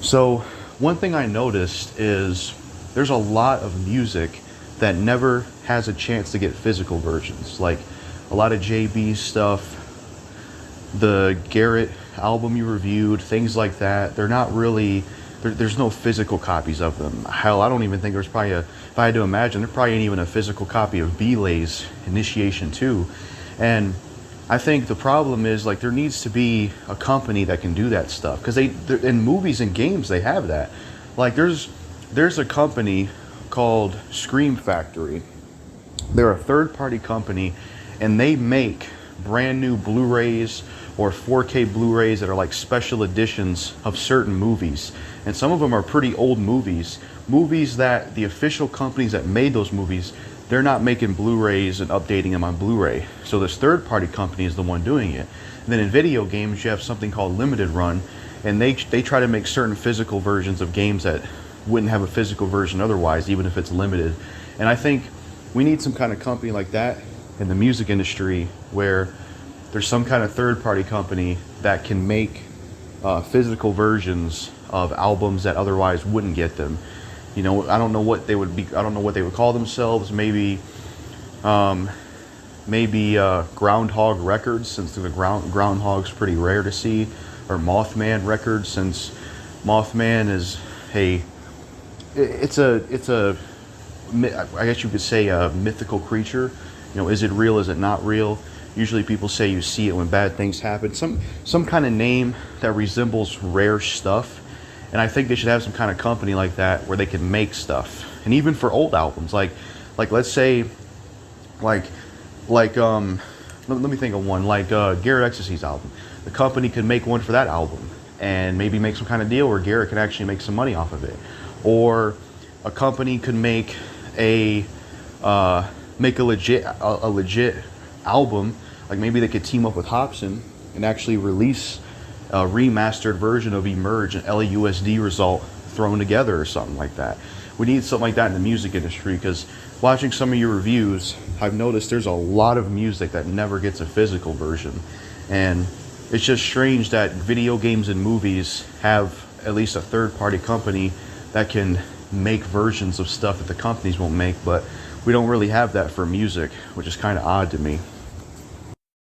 So, one thing I noticed is there's a lot of music that never has a chance to get physical versions. Like a lot of JB stuff, the Garrett album you reviewed, things like that. They're not really, there's no physical copies of them. Hell, I don't even think there's probably if I had to imagine, there probably ain't even a physical copy of Belay's Initiation 2. And I think the problem is like there needs to be a company that can do that stuff because in movies and games they have that. Like there's a company called Scream Factory. They're a third party company and they make brand new Blu-rays or 4K Blu-rays that are like special editions of certain movies. And some of them are pretty old movies that the official companies that made those movies, they're not making Blu-rays and updating them on Blu-ray. So this third party company is the one doing it. And then in video games, you have something called Limited Run, and they try to make certain physical versions of games that wouldn't have a physical version otherwise, even if it's limited. And I think we need some kind of company like that in the music industry where there's some kind of third party company that can make physical versions of albums that otherwise wouldn't get them. You know, I don't know what they would be. I don't know what they would call themselves. Maybe Groundhog Records, since the Groundhog's pretty rare to see, or Mothman Records, since Mothman is it's a I guess you could say a mythical creature. You know, is it real? Is it not real? Usually people say you see it when bad things happen. Some kind of name that resembles rare stuff. And I think they should have some kind of company like that where they can make stuff. And even for old albums, like let's say let me think of one, like Garrett Ecstasy's album. The company could make one for that album and maybe make some kind of deal where Garrett can actually make some money off of it. Or a company could make a legit album. Like maybe they could team up with Hobson and actually release a remastered version of Emerge, an LAUSD result thrown together or something like that. We need something like that in the music industry because watching some of your reviews, I've noticed there's a lot of music that never gets a physical version. And it's just strange that video games and movies have at least a third party company that can make versions of stuff that the companies won't make, but we don't really have that for music, which is kind of odd to me.